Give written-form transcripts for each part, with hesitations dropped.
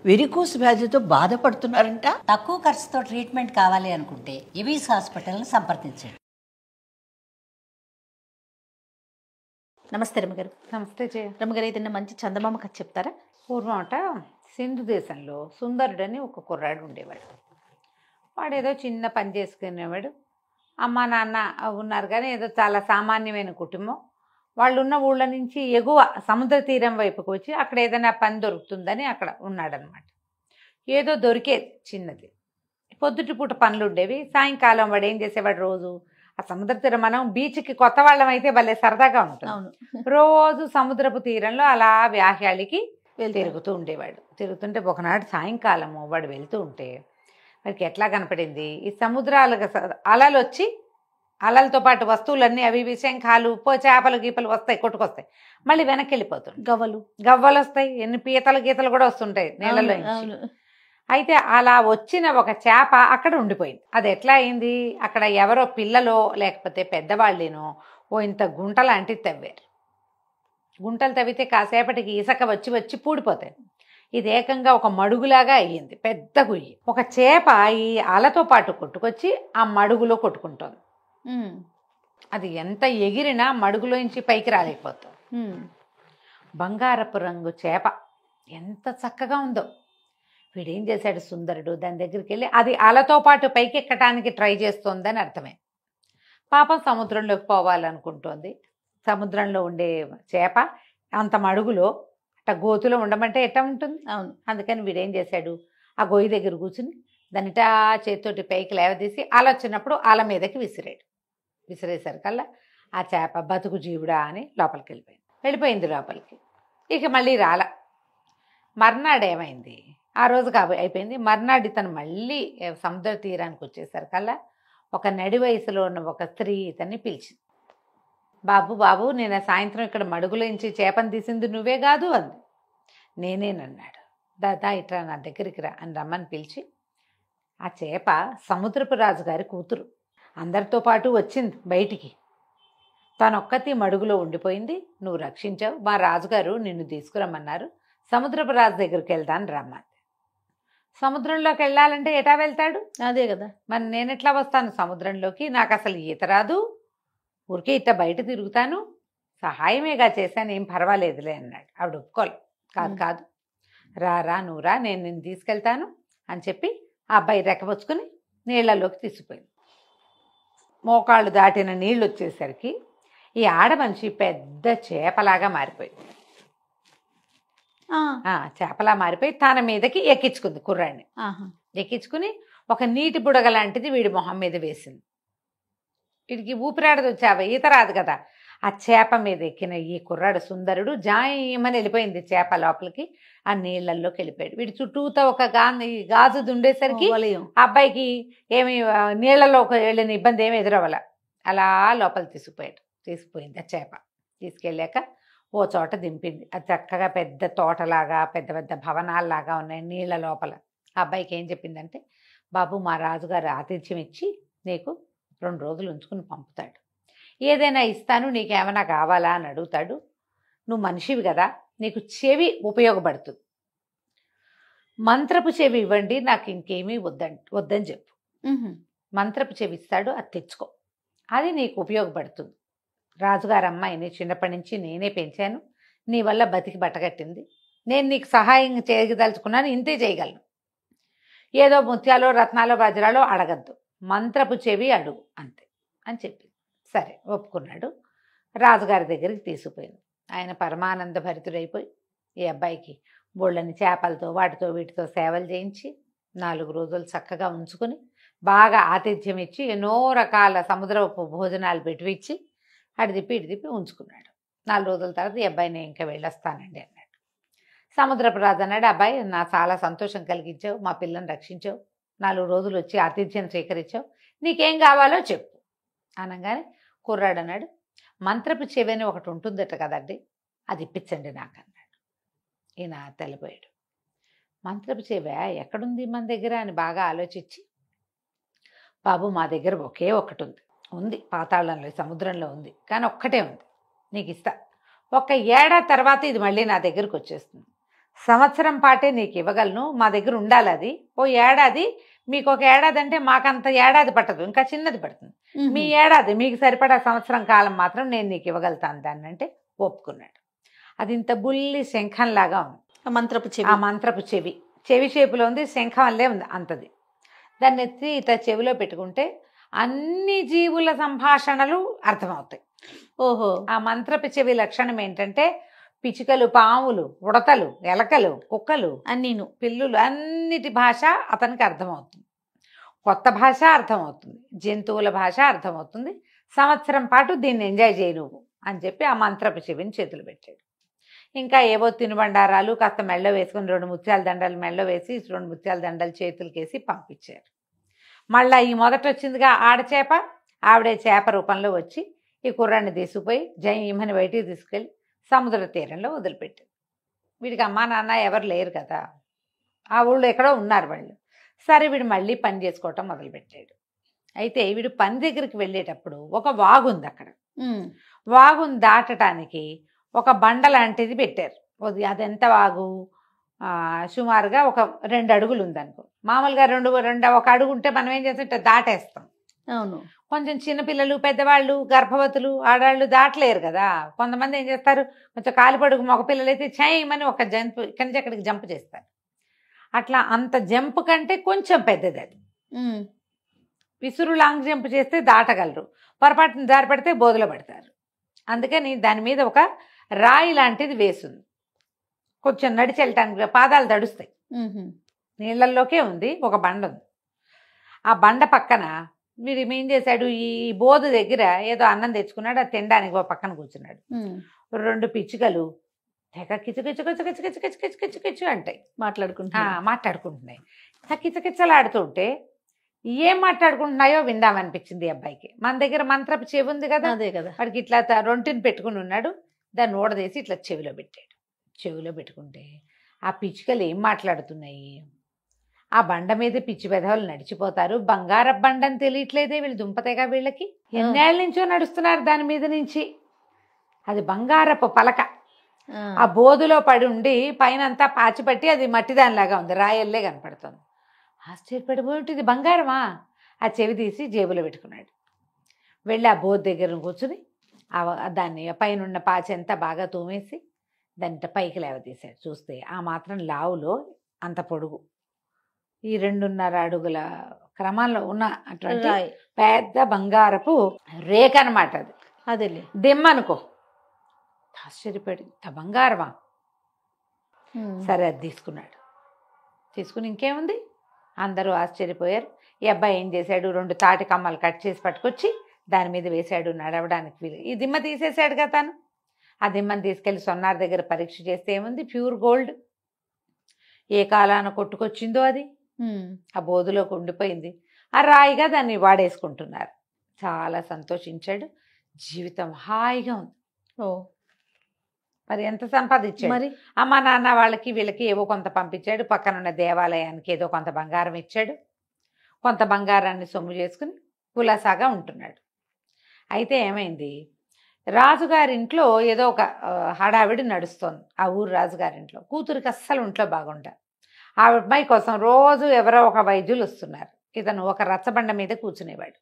Varicose వ్యాధితో బాధపడుతున్నారంట. తక్కువ ఖర్చుతో ట్రీట్మెంట్ కావాలి అనుకుంటే ఎవిస్ హాస్పిటల్ని సంప్రదించండి. నమస్తే రమ్మగారు. నమస్తే జయ. రమ్మగారు, ఏదైనా మంచి చందమామ కథ చెప్తారా? పూర్వం అట సింధు దేశంలో సుందరుడని ఒక కుర్రాడు ఉండేవాడు. వాడు ఏదో చిన్న పని చేసుకునేవాడు. అమ్మ నాన్న ఉన్నారు కానీ ఏదో చాలా సామాన్యమైన కుటుంబం. వాళ్ళు ఉన్న ఊళ్ళ నుంచి ఎగువ సముద్ర తీరం వైపుకు వచ్చి అక్కడ ఏదైనా పని దొరుకుతుందని అక్కడ ఉన్నాడనమాట. ఏదో దొరికేది చిన్నది. పొద్దుటి పూట పనులు ఉండేవి. సాయంకాలం వాడు ఏం చేసేవాడు, రోజు ఆ సముద్ర తీరం, మనం బీచ్కి కొత్త వాళ్ళం అయితే భలే సరదాగా ఉంటుంది. రోజు సముద్రపు తీరంలో అలా వ్యాహ్యాళికి తిరుగుతూ ఉండేవాడు. తిరుగుతుంటే ఒకనాడు సాయంకాలము వాడు వెళ్తూ ఉంటే వాడికి ఎట్లా కనపడింది, ఈ సముద్రాలకు అలలు వచ్చి అలలతో పాటు వస్తువులన్నీ అవి శంఖాలు చేపలు గీపలు వస్తాయి, కొట్టుకొస్తాయి, మళ్ళీ వెనక్కి వెళ్ళిపోతుంది. గవ్వలు వస్తాయి, ఎన్ని పీతలు గీతలు కూడా వస్తుంటాయి నీళ్ళలో నుంచి. అయితే అలా వచ్చిన ఒక చేప అక్కడ ఉండిపోయింది. అది ఎట్లా అయింది, అక్కడ ఎవరో పిల్లలో లేకపోతే పెద్దవాళ్ళేనో ఓ ఇంత గుంట లాంటివి తవ్వారు. గుంటలు తవ్వితే కాసేపటికి ఇసుక వచ్చి వచ్చి పూడిపోతాయి. ఇది ఏకంగా ఒక మడుగులాగా అయ్యింది, పెద్ద గుయ్యి. ఒక చేప ఈ అలతో పాటు కొట్టుకొచ్చి ఆ మడుగులో కొట్టుకుంటోంది. అది ఎంత ఎగిరినా మడుగులోంచి పైకి రాలేకపోతుంది. బంగారపు రంగు చేప ఎంత చక్కగా ఉందో. వీడేం చేశాడు సుందరుడు, దాని దగ్గరికి వెళ్ళి అది అలతో పాటు పైకి ఎక్కడానికి ట్రై చేస్తోందని అర్థమే. పాపం సముద్రంలోకి పోవాలనుకుంటోంది. సముద్రంలో ఉండే చేప అంత మడుగులో అట్ట గోతులో ఉండమంటే ఎట్లా ఉంటుంది. అందుకని వీడేం చేశాడు, ఆ గొయ్యి దగ్గర కూర్చుని దానిటా చేతితోటి పైకి లేవదీసి అల వచ్చినప్పుడు అల మీదకి విసిరాడు. విసిరేసరికల్లా ఆ చేప బతుకు జీవుడా అని లోపలికి వెళ్ళిపోయింది లోపలికి. ఇక మళ్ళీ రాల. మర్నాడు ఏమైంది, ఆ రోజు అయిపోయింది. మర్నాడు ఇతను మళ్ళీ సముద్ర తీరానికి వచ్చేసరికల్లా ఒక నడి వయసులో ఉన్న ఒక స్త్రీ ఇతన్ని పిలిచింది. బాబు బాబు, నేను సాయంత్రం ఇక్కడ మడుగులోంచి చేపను తీసింది నువ్వే కాదు అంది. నేనేనన్నాడు. దాదా ఇట్లా నా దగ్గరికి రా అని రమ్మని పిలిచి, ఆ చేప సముద్రపు రాజుగారి కూతురు, అందరితో పాటు వచ్చింది బయటికి. తనొక్కతి మడుగులో ఉండిపోయింది, నువ్వు రక్షించావు, మా రాజుగారు నిన్ను తీసుకురమ్మన్నారు, సముద్రపు రాజు దగ్గరికి వెళ్దాను రమ్మంది. సముద్రంలోకి వెళ్ళాలంటే ఎటా వెళ్తాడు, అదే కదా, మరి నేను ఎట్లా వస్తాను సముద్రంలోకి, నాకు అసలు ఈత రాదు, ఊరికే ఇట్లా బయట తిరుగుతాను, సహాయమేగా చేశాను, ఏం పర్వాలేదులే అన్నాడు. ఆవిడ ఒప్పుకోలే. కాదు రా నువ్వు రా, నేను నిన్ను తీసుకెళ్తాను అని చెప్పి ఆ అబ్బాయి రెక్కపుచ్చుకుని నీళ్లలోకి తీసుకుపోయింది. మోకాళ్ళు దాటిన నీళ్ళు వచ్చేసరికి ఈ ఆడమనిషి పెద్ద చేపలాగా మారిపోయింది. చేపలా మారిపోయి తన మీదకి ఎక్కించుకుంది కుర్రాడిని. ఎక్కించుకుని ఒక నీటి బుడగ లాంటిది వీడి మొహం మీద వేసింది. వీడికి ఊపిరాడదు, చేప ఈత రాదు కదా. ఆ చేప మీద ఎక్కిన ఈ కుర్రాడు సుందరుడు జాయమని వెళ్ళిపోయింది చేప లోపలికి, ఆ నీళ్లలోకి వెళ్ళిపోయాడు. వీడి చుట్టూతో ఒక గాజు ఉండేసరికి అబ్బాయికి ఏమి నీళ్లలోకి వెళ్ళిన ఇబ్బంది ఏమి ఎదురవ్వాల. అలా లోపల తీసుకుపోయింది ఆ చేప. తీసుకెళ్ళాక ఓ చోట దింపింది. అది చక్కగా పెద్ద తోటలాగా పెద్ద పెద్ద భవనాల్లాగా ఉన్నాయి నీళ్ల లోపల. ఆ అబ్బాయికి ఏం చెప్పిందంటే, బాబు మా రాజుగారు ఆతిథ్యం ఇచ్చి నీకు 2 రోజులు ఉంచుకుని పంపుతాడు, ఏదైనా ఇస్తాను, నీకేమైనా కావాలా అని అడుగుతాడు. నువ్వు మనిషివి కదా, నీకు చెవి ఉపయోగపడుతుంది, మంత్రపు చెవి ఇవ్వండి, నాకు ఇంకేమీ వద్దని చెప్పు. మంత్రపు చెవి ఇస్తాడు, అది తెచ్చుకో, అది నీకు ఉపయోగపడుతుంది. రాజుగారు అమ్మాయిని చిన్నప్పటి నుంచి నేనే పెంచాను, నీ వల్ల బతికి బట్టగట్టింది, నేను నీకు సహాయం చేయదలుచుకున్నాను, ఇంతే చేయగలను, ఏదో ముత్యాలో రత్నాలో వజ్రాలో అడగద్దు, మంత్రపు చెవి అడుగు అంతే అని చెప్పి. సరే ఒప్పుకున్నాడు. రాజుగారి దగ్గరికి తీసుకుపోయింది. ఆయన పరమానంద భరితుడైపోయి ఈ అబ్బాయికి బోళ్ళని చేపలతో వాటితో వీటితో సేవలు చేయించి 4 రోజులు చక్కగా ఉంచుకుని బాగా ఆతిథ్యం ఇచ్చి ఎన్నో రకాల సముద్రపు భోజనాలు పెట్టివిచ్చి అటు తిప్పి ఇటు తిప్పి ఉంచుకున్నాడు. 4 రోజుల తర్వాత ఈ అబ్బాయిని ఇంకా వెళ్ళొస్తానండి అన్నాడు. సముద్రపు రాజు అన్నాడు, అబ్బాయి నా చాలా సంతోషం కలిగించావు, మా పిల్లని రక్షించావు, 4 రోజులు వచ్చి ఆతిథ్యం స్వీకరించావు, నీకేం కావాలో చెప్పు అనగానే కుర్రాడు అన్నాడు, మంత్రపు చెవి అని ఒకటి ఉంటుందట కదండి, అది ఇప్పించండి నాకు అన్నాడు. ఈయన తెలిపోయాడు. మంత్రపు చెవి ఎక్కడుంది మన దగ్గర అని బాగా ఆలోచించి, బాబు మా దగ్గర ఒకే ఒకటి ఉంది, పాతాళంలో సముద్రంలో ఉంది, కానీ ఒక్కటే ఉంది, నీకు ఇస్తా, 1 ఏడాది తర్వాత ఇది మళ్ళీ నా దగ్గరకు వచ్చేస్తుంది, సంవత్సరం పాటే నీకు ఇవ్వగలను, మా దగ్గర ఉండాలి అది. ఓ ఏడాది, మీకు ఒక ఏడాది అంటే మాకంత ఏడాది పట్టదు, ఇంకా చిన్నది పడుతుంది. మీ ఏడాది మీకు సరిపడా సంవత్సరం కాలం మాత్రం నేను నీకు ఇవ్వగలుగుతాను దాన్ని అంటే ఒప్పుకున్నాడు. అది ఇంత బుల్లి శంఖంలాగా ఉంది. ఆ మంత్రపు చెవి షేపులో ఉంది, శంఖం వల్లే ఉంది అంతది. దాన్ని ఎత్తి ఇట్లా చెవిలో పెట్టుకుంటే అన్ని జీవుల సంభాషణలు అర్థమవుతాయి. ఓహో. ఆ మంత్రపు చెవి లక్షణం ఏంటంటే పిచ్చుకలు, పాములు, ఉడతలు, ఎలకలు, కుక్కలు, అన్నీను, పిల్లులు, అన్నిటి భాష అతనికి అర్థమవుతుంది. కొత్త భాష అర్థమవుతుంది, జంతువుల భాష అర్థమవుతుంది. సంవత్సరం పాటు దీన్ని ఎంజాయ్ చేయి నువ్వు అని చెప్పి ఆ మంత్రపు చెవిని చేతులు పెట్టాడు. ఇంకా ఏవో తినుబండారాలు కాస్త మెళ్ళో వేసుకుని 2 ముత్యాల దండలు మెళ్ళో వేసి 2 ముత్యాల దండలు చేతులకేసి పంపించారు. మళ్ళీ ఈ మొదట వచ్చిందిగా ఆడచేప, ఆవిడే చేప రూపంలో వచ్చి ఈ కుర్రాన్ని తీసుకుపోయి జయమని బయటికి తీసుకెళ్ళి సముద్ర తీరంలో వదిలిపెట్టారు. వీడికి అమ్మా నాన్న ఎవరు లేరు కదా, ఆ ఊళ్ళో ఎక్కడో ఉన్నారు వాళ్ళు. సరే వీడు మళ్ళీ పని చేసుకోవటం మొదలుపెట్టాడు. అయితే వీడు పని దగ్గరికి వెళ్ళేటప్పుడు ఒక వాగుంది అక్కడ. వాగుని దాటడానికి ఒక బండ లాంటిది పెట్టారు. అదెంత వాగు, సుమారుగా ఒక 2 అడుగులు ఉందనుకో. మామూలుగా 1 అడుగు ఉంటే మనం ఏం చేస్తాం, దాటేస్తాం. అవును. కొంచెం చిన్నపిల్లలు, పెద్దవాళ్ళు, గర్భవతులు, ఆడవాళ్ళు దాటలేరు కదా. కొంతమంది ఏం చేస్తారు, కొంచెం కాలిపడుగు మగపిల్లలు అయితే చేయమని ఒక జంప్ ఇక్కడి నుంచి అక్కడికి జంప్ చేస్తారు. అట్లా అంత జంప్ కంటే కొంచెం పెద్దది అది. విసురు లాంగ్ జంప్ చేస్తే దాటగలరు, పొరపాటున దారి పడితే బోధలో పడతారు. అందుకని దాని మీద ఒక రాయి లాంటిది వేసింది. కొంచెం నడిచి వెళ్ళటానికి పాదాలు తడుస్తాయి. నీళ్ళల్లోకే ఉంది, ఒక బండ ఉంది. ఆ బండ పక్కన వీడు ఏం చేశాడు, ఈ బోధ దగ్గర ఏదో అన్నం తెచ్చుకున్నాడు, అది తినడానికి ఒక పక్కన కూర్చున్నాడు. 2 పిచ్చుకలు తెగ కిచకిచకిచకిచకిచకిచకిచకిచకిచు అంటాయి, మాట్లాడుకుంటున్నాయి. కిచకిచలాడుతుంటే ఏం మాట్లాడుకుంటున్నాయో విందామనిపించింది అబ్బాయికి. మన దగ్గర మంత్రపు చెవి ఉంది కదా, అదే కదా. వాడికి ఇట్లా రొంటిని పెట్టుకుని ఉన్నాడు. దాన్ని ఊడదీసి ఇట్లా చెవిలో పెట్టాడు. చెవిలో పెట్టుకుంటే ఆ పిచ్చుకలు ఏం మాట్లాడుతున్నాయి, ఆ బండ మీద పిచ్చి పెదవులు నడిచిపోతారు, బంగారపు బండ అని తెలియట్లేదే వీళ్ళు దుంపతేగా వీళ్ళకి, ఎన్నేళ్ళ నుంచో నడుస్తున్నారు దాని మీద నుంచి. అది బంగారపు పలక. ఆ బోధులో పడి ఉండి పైన అంతా పాచిపట్టి అది మట్టి దానిలాగా ఉంది, రాయల్లే కనపడుతుంది. ఆశ్చర్యపడిపోయి ఇది బంగారమా. ఆ చెవి తీసి జేబులో పెట్టుకున్నాడు. వెళ్ళి ఆ బోధ దగ్గర కూర్చుని దాన్ని పైన ఉన్న పాచి అంతా బాగా తోమేసి దాన్ని పైకి లేవతీశాడు. చూస్తే ఆ మాత్రం లావులో అంత పొడుగు, ఈ 2.5 అడుగుల క్రమంలో ఉన్న అటువంటి పెద్ద బంగారపు రేఖ అనమాట అది. అదే దెమ్మనుకో. ఆశ్చర్యపడి ఇంత బంగారమా. సరే అది తీసుకున్నాడు. తీసుకుని ఇంకేముంది, అందరూ ఆశ్చర్యపోయారు. ఈ అబ్బాయి ఏం చేశాడు, 2 తాటి కమ్మలు కట్ చేసి పట్టుకొచ్చి దాని మీద వేశాడు. నడవడానికి వీలు. ఈ దిమ్మ తీసేశాడు కదా తను. ఆ దిమ్మని తీసుకెళ్ళి సొన్నార్ దగ్గర పరీక్ష చేస్తే ఏముంది, ప్యూర్ గోల్డ్. ఏ కాలాన కొట్టుకొచ్చిందో అది ఆ బోధులోకి ఉండిపోయింది. ఆ రాయిగా దాన్ని వాడేసుకుంటున్నారు. చాలా సంతోషించాడు. జీవితం హాయిగా ఉంది. మరి ఎంత సంపాదించాడు. మరి అమ్మ నాన్న వాళ్ళకి వీళ్ళకి ఏవో కొంత పంపించాడు. పక్కనున్న దేవాలయానికి ఏదో కొంత బంగారం ఇచ్చాడు. కొంత బంగారాన్ని సొమ్ము చేసుకుని కులాసాగా ఉంటున్నాడు. అయితే ఏమైంది, రాజుగారింట్లో ఏదో ఒక హడావిడి నడుస్తోంది. ఆ ఊరు రాజుగారింట్లో కూతురికి అస్సలు ఒంట్లో బాగుండ. ఆ అమ్మాయి కోసం రోజు ఎవరో ఒక వైద్యులు వస్తున్నారు. ఇతను ఒక రచ్చబండ మీద కూర్చునేవాడు.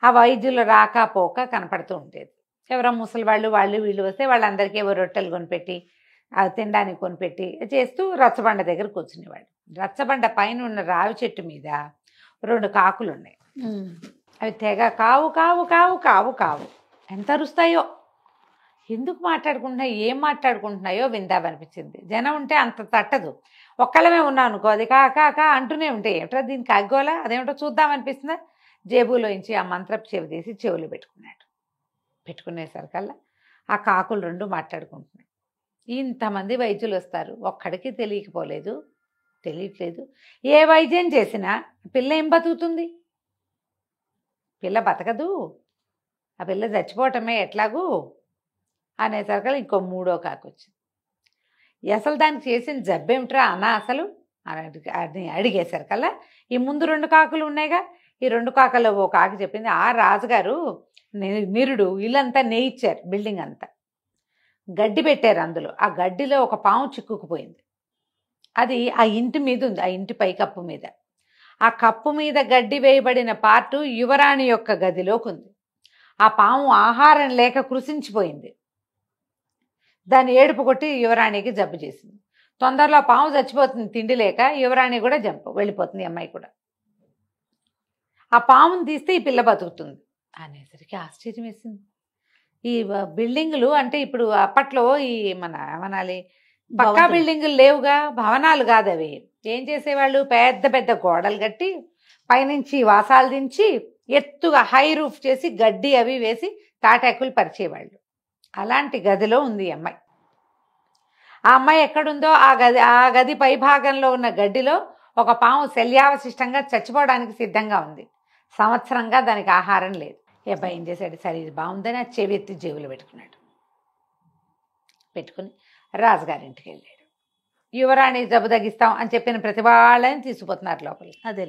ఆ వైద్యులు రాకపోక కనపడుతూ ఉండేది. ఎవరో ముసలి వాళ్ళు వీళ్ళు వస్తే వాళ్ళందరికీ ఏవో రొట్టెలు కొనిపెట్టి అవి తినడానికి కొనిపెట్టి చేస్తూ రచ్చబండ దగ్గర కూర్చునేవాడు. రచ్చబండ పైన ఉన్న రావి చెట్టు మీద 2 కాకులు ఉన్నాయి. అవి తెగ కావు కావు కావు కావు కావు ఎంత అరుస్తాయో. ఎందుకు మాట్లాడుకుంటున్నాయో ఏం మాట్లాడుకుంటున్నాయో విందామనిపించింది. జనం ఉంటే అంత తట్టదు. ఒక్కళ్ళమే ఉన్నాం అనుకో, అది కా అంటూనే ఉంటాయి. ఏమిటో దీనికి అగ్గోలా, అదేమిటో చూద్దామనిపిస్తుందా. జేబులోంచి ఆ మంత్రపు చెవి తీసి చెవులు పెట్టుకున్నాడు. పెట్టుకునేసరికల్లా ఆ కాకులు 2 మాట్లాడుకుంటున్నాయి. ఇంతమంది వైద్యులు వస్తారు, ఒక్కడికి తెలియట్లేదు. ఏ వైద్యం చేసినా పిల్ల ఏం బతుకుతుంది, పిల్ల బతకదు, ఆ పిల్ల చచ్చిపోవటమే ఎట్లాగూ అనేసరికల్లా ఇంకో 3వ కాకు వచ్చింది. అసలు దానికి చేసిన జబ్బేమిట్రా అన్నా అసలు అని అడిగేసరికల్లా ఈ ముందు 2 కాకులు ఉన్నాయిగా, ఈ 2 కాకల్లో ఓ కాకి చెప్పింది, ఆ రాజుగారు నిరుడు ఇల్లంతా నేయిచ్చారు, బిల్డింగ్ అంతా గడ్డి పెట్టారు అందులో. ఆ గడ్డిలో ఒక పాము చిక్కుకుపోయింది. అది ఆ ఇంటి మీద ఉంది, ఆ ఇంటి పైకప్పు మీద. ఆ కప్పు మీద గడ్డి వేయబడిన పార్టు యువరాణి యొక్క గదిలోకి ఉంది. ఆ పాము ఆహారం లేక కృషించిపోయింది. దాన్ని ఏడుపు కొట్టి యువరాణికి జబ్బు చేసింది. తొందరలో పాము చచ్చిపోతుంది తిండి లేక, యువరాణి కూడా వెళ్ళిపోతుంది, అమ్మాయి కూడా. ఆ పాముని తీస్తే ఈ పిల్ల బతుకుతుంది అనేసరికి ఆశ్చర్యం వేసింది. ఈ బిల్డింగులు అంటే ఇప్పుడు అప్పట్లో ఈ మన ఏమనాలి పక్కా బిల్డింగులు లేవుగా, భవనాలు కాదు అవి. ఏం చేసేవాళ్ళు, పెద్ద పెద్ద గోడలు కట్టి పైనుంచి వాసాలు దించి ఎత్తుగా హై రూఫ్ చేసి గడ్డి అవి వేసి తాటాకులు పరిచేవాళ్ళు. అలాంటి గదిలో ఉంది ఈ అమ్మాయి. ఆ అమ్మాయి ఎక్కడుందో ఆ గది పై భాగంలో ఉన్న గడ్డిలో ఒక పాము శల్యావశిష్టంగా చచ్చిపోవడానికి సిద్ధంగా ఉంది. సంవత్సరంగా దానికి ఆహారం లేదు. ఈ అబ్బాయి ఏం చేశాడు, సరే ఇది బాగుందని ఆ చెవి ఎత్తి జేబులో పెట్టుకున్నాడు. పెట్టుకుని రాజుగారింటికి వెళ్ళాడు. యువరాణి జబ్బు తగ్గిస్తాం అని చెప్పిన ప్రతి వాళ్ళని తీసుకుపోతున్నారు లోపలికి. అదే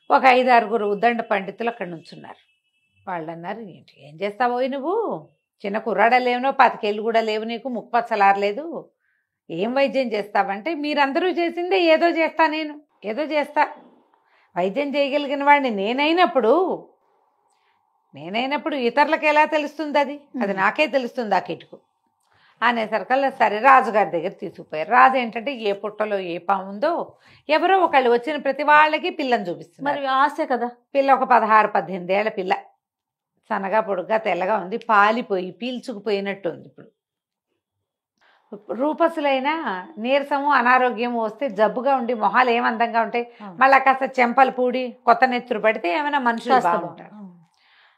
ఒక 5-6 ఉద్దండ పండితులు అక్కడ నుంచున్నారు. వాళ్ళు అన్నారు, ఏంటి ఏం చేస్తావో నువ్వు, చిన్న కుర్రాడ లేవునో 25 ఏళ్ళు కూడా లేవు, నీకు ముక్కుపచ్చలారలేదు, ఏం వైద్యం చేస్తావంటే, మీరందరూ చేసిందే ఏదో చేస్తా, నేను ఏదో చేస్తా, వైద్యం చేయగలిగిన వాడిని నేనైనప్పుడు ఇతరులకు ఎలా తెలుస్తుంది, అది నాకే తెలుస్తుంది ఆ కిటుకు అనేసరికల్లా సరే రాజుగారి దగ్గర తీసుకుపోయారు. రాజు ఏంటంటే ఏ పుట్టలో ఏ పాము ఉందో ఎవరో ఒకళ్ళు వచ్చిన ప్రతి వాళ్ళకి పిల్లని చూపిస్తుంది. మరి ఆశ కదా. పిల్ల ఒక 16-18 ఏళ్ల పిల్ల, సన్నగా పొడుగ్గా తెల్లగా ఉంది, పాలిపోయి పీల్చుకుపోయినట్టు ఉంది. ఇప్పుడు రూపసులైన నీరసము అనారోగ్యము వస్తే జబ్బుగా ఉండి మొహాలు ఏం అందంగా ఉంటాయి, మళ్ళీ కాస్త చెంపలు పూడి కొత్త నెత్తురు పడితే ఏమైనా మనుషులు బాగుంటారు.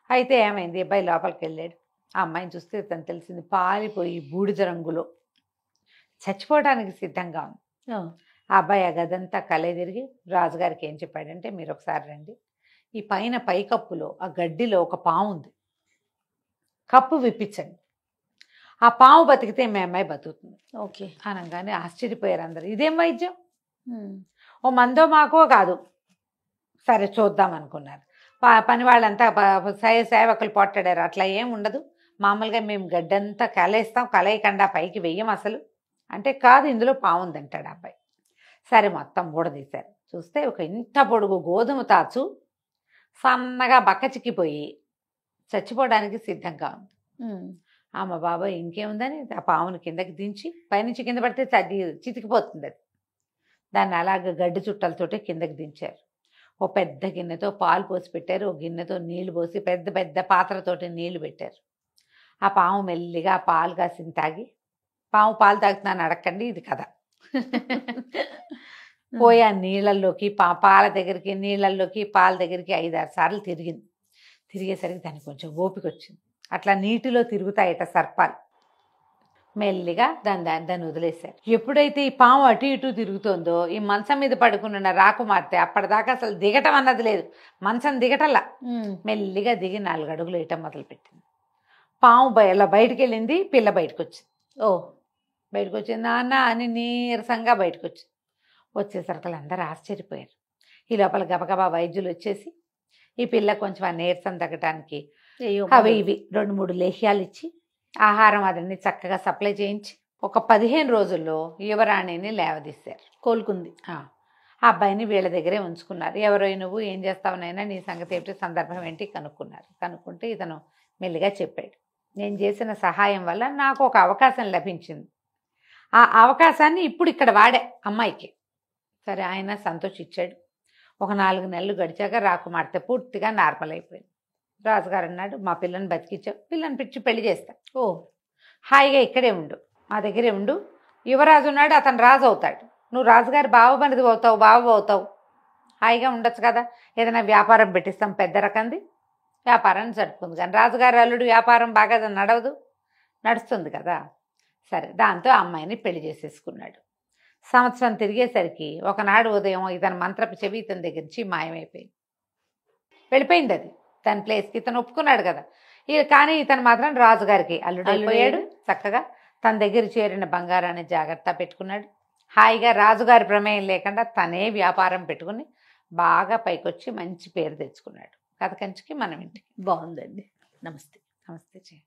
అయితే ఏమైంది, అబ్బాయి లోపలికి వెళ్ళాడు. ఆ అమ్మాయిని చూస్తే తను తెలిసింది పాలిపోయి బూడిద రంగులో చచ్చిపోవడానికి సిద్ధంగా ఉంది. ఆ అబ్బాయి ఆ గదంతా కలే తిరిగి రాజుగారికి ఏం చెప్పాడంటే, మీరు ఒకసారి రండి, ఈ పైన పైకప్పులో ఆ గడ్డిలో ఒక పాము ఉంది, కప్పు విప్పించండి, ఆ పాము బతికితే మీ అమ్మాయి బతుకుతుంది. ఓకే అనగానే ఆశ్చర్యపోయారు అందరు. ఇదేం వైద్యం, ఓ మందో మాకో కాదు, సరే చూద్దాం అనుకున్నారు. పని వాళ్ళంతా సేవకులు పొట్టాడారు. అట్లా ఏం ఉండదు, మామూలుగా మేము గడ్డంతా కలేస్తాం, కలయకుండా పైకి వెయ్యం అసలు అంటే, కాదు ఇందులో పావుంది అంటాడు అబ్బాయి. సరే మొత్తం ఊడదీశారు. చూస్తే ఒక ఇంత పొడుగు గోధుమ తాచు సన్నగా బక్క చిక్కిపోయి చచ్చిపోవడానికి సిద్ధంగా ఉంది. అమ్మ బాబాయ్ ఇంకేముందని ఆ పావును కిందకి దించి, పైనుంచి కింద పడితే చితికిపోతుంది అది. దాన్ని అలాగ గడ్డి చుట్టలతోటి కిందకి దించారు. ఓ పెద్ద గిన్నెతో పాలు పోసి పెట్టారు, ఓ గిన్నెతో నీళ్లు పోసి పెద్ద పెద్ద పాత్రతోటి నీళ్లు పెట్టారు. ఆ పాము మెల్లిగా పాలు కాసిన తాగి, పాము పాలు తాగుతున్నాను అడగండి, ఇది కథ. పోయి ఆ నీళ్ళల్లోకి పాల దగ్గరికి నీళ్ళల్లోకి పాల దగ్గరికి 5-6 సార్లు తిరిగింది. తిరిగేసరికి దానికి కొంచెం ఓపిక వచ్చింది. అట్లా నీటిలో తిరుగుతాయట సర్పాలు. మెల్లిగా దాన్ని వదిలేశారు. ఎప్పుడైతే ఈ పాము అటు ఇటు తిరుగుతుందో, ఈ మంచం మీద పడుకున్న రాకుమార్తె అప్పటిదాకా అసలు దిగటం అన్నది లేదు, మంచం దిగటల్లా మెల్లిగా దిగి 4 అడుగులు వేయటం మొదలుపెట్టింది. పాము ఇలా బయటికి వెళ్ళింది, పిల్ల బయటకు వచ్చింది. బయటకు వచ్చింది, నాన్న అని నీరసంగా బయటకు వచ్చింది. వచ్చేసరికి అందరూ ఆశ్చర్యపోయారు. ఈ లోపల గబగబా వైద్యులు వచ్చేసి ఈ పిల్ల కొంచెం ఆ నీరసం తగ్గటానికి అవి ఇవి 2-3 లేహ్యాలు ఇచ్చి ఆహారం అదన్నీ చక్కగా సప్లై చేయించి ఒక 15 రోజుల్లో యువరాణిని లేవదీశారు. కోలుకుంది. ఆ అబ్బాయిని వీళ్ళ దగ్గరే ఉంచుకున్నారు. ఎవరో నువ్వు ఏం చేస్తావునైనా, నీ సంగతి ఏమిటి, సందర్భం ఏంటి కనుక్కున్నారు. కనుక్కుంటే ఇతను మెల్లిగా చెప్పాడు, నేను చేసిన సహాయం వల్ల నాకు ఒక అవకాశం లభించింది, ఆ అవకాశాన్ని ఇప్పుడు ఇక్కడ వాడే అమ్మాయికి. సరే ఆయన సంతోషించాడు. ఒక 4 నెలలు గడిచాక రాకుమార్తె పూర్తిగా నార్మల్ అయిపోయింది. రాజుగారు అన్నాడు, మా పిల్లని బతికించావు, పిల్లని పిచ్చి పెళ్లి చేస్తా, హాయిగా ఇక్కడే ఉండు, మా దగ్గరే ఉండు, యువరాజు ఉన్నాడు, అతను రాజు అవుతాడు, నువ్వు రాజుగారి బావ అవుతావు, హాయిగా ఉండొచ్చు కదా, ఏదైనా వ్యాపారం పెట్టిస్తాం పెద్ద రకంది, వ్యాపారాన్ని జరుపుకుంది. కానీ రాజుగారి అల్లుడు వ్యాపారం బాగా నడుస్తుంది కదా. సరే దాంతో అమ్మాయిని పెళ్లి చేసేసుకున్నాడు. సంవత్సరం తిరిగేసరికి ఒకనాడు ఉదయం ఇతని మంత్రపు చెవి ఇతని దగ్గర నుంచి మాయమైపోయింది, వెళ్ళిపోయింది. అది తన ప్లేస్కి ఇతను ఒప్పుకున్నాడు కదా. కానీ ఇతను మాత్రం రాజుగారికి అల్లుడు అయిపోయాడు. చక్కగా తన దగ్గర చేరిన బంగారాన్ని జాగ్రత్త పెట్టుకున్నాడు. హాయిగా రాజుగారి ప్రమేయం లేకుండా తనే వ్యాపారం పెట్టుకుని బాగా పైకొచ్చి మంచి పేరు తెచ్చుకున్నాడు. కథ కంచికి మనం ఇంటికి. బాగుందండి. నమస్తే. నమస్తే.